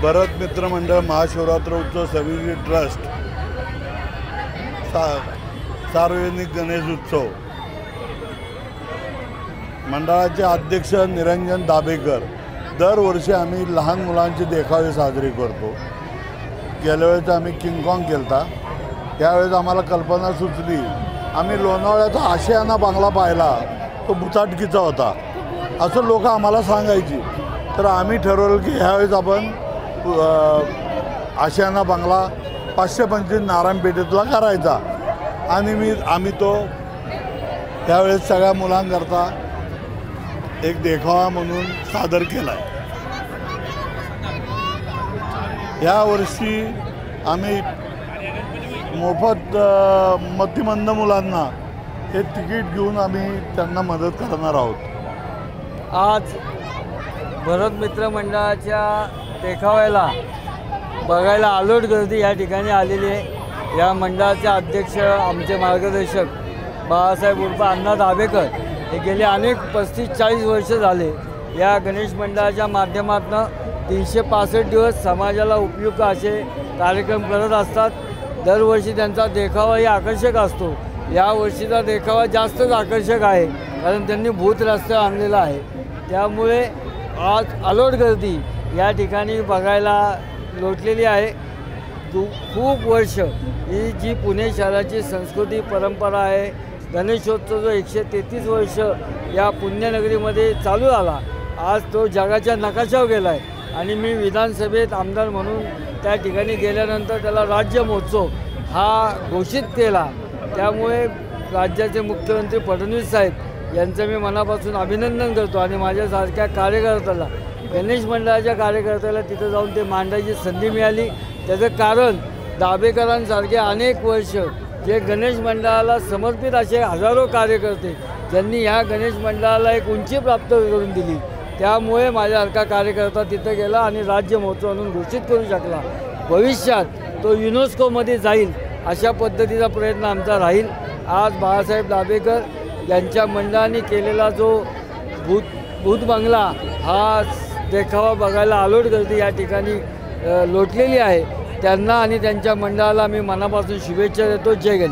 भरत मित्र मंडळ महाशिवरात्र उत्सव समिती ट्रस्ट सार्वजनिक गणेश उत्सव मंडळाचे अध्यक्ष निरंजन दाभेकर दरवर्षी आम्ही लहान मुलांचे देखावे साजरे करतो। गेल्या वेळेस आम्ही किंगकॉंग केलता, त्यावेळेस आम्हाला कल्पना सुचली, आम्ही लोणावळ्याचा आशियाना बांगला पाहिला, तो बुचाटकीचा होता असं लोक आम्हाला सांगायची। तर आम्ही ठरवलं की ह्यावेळेस आपण आशियाना बांगला 525 नारायणपेठेतला करायचा आणि आम्ही तो त्यावेळेस सगळ्या मुलांकरता एक देखावा म्हणून सादर केला आहे। यावर्षी आम्ही मोफत मतिमंद मुलांना हे तिकीट घेऊन आम्ही त्यांना मदत करणार आहोत। आज भरत मित्र मंडळाच्या देखाव्याला बघायला अलोट गर्दी या ठिकाणी आलेली आहे। या मंडळाचे अध्यक्ष आमचे मार्गदर्शक बाळासाहेब उर्फ अण्णा दाभेकर हे गेले अनेक 35-40 वर्ष झाले या गणेश मंडळाच्या माध्यमातून 365 दिवस समाजाला उपयुक्त असे कार्यक्रम करत असतात। दरवर्षी त्यांचा देखावाही आकर्षक असतो। या वर्षीचा देखावा जास्तच आकर्षक आहे कारण त्यांनी भूत रस्त्यावर आणलेला आहे, त्यामुळे आज अलोट गर्दी या ठिकाणी बघायला लोटलेली आहे। खूप वर्ष ही जी पुणे शहराची संस्कृती परंपरा आहे, गणेशोत्सव जो 133 वर्ष या पुण्यनगरीमध्ये चालू झाला, आज तो जगाच्या नकाशावर गेला आहे आणि मी विधानसभेत आमदार म्हणून त्या ठिकाणी गेल्यानंतर त्याला राज्य महोत्सव हा घोषित केला। त्यामुळे राज्याचे मुख्यमंत्री फडणवीस साहेब यांचं मी मनापासून अभिनंदन करतो आणि माझ्यासारख्या कार्यकर्त्याला, गणेश मंडळाच्या कार्यकर्त्याला तिथं जाऊन ते मांडायची संधी मिळाली। त्याचं कारण दाभेकरांसारखे अनेक वर्ष जे गणेश मंडळाला समर्पित असे हजारो कार्यकर्ते ज्यांनी ह्या गणेश मंडळाला एक उंची प्राप्त करून दिली, त्यामुळे माझ्यासारखा कार्यकर्ता तिथं गेला आणि राज्य महोत्सव म्हणून घोषित करू शकला। भविष्यात तो युनेस्कोमध्ये जाईल अशा पद्धतीचा प्रयत्न आमचा राहील। आज बाळासाहेब दाभेकर यांच्या मंडळाने केलेला जो भूत बंगला हा देखावा बघायला अलोट गर्दी या ठिकाणी लोटलेली आहे। त्यांना आणि त्यांच्या मंडळाला मी मनापासून शुभेच्छा देतो। जय गणेश।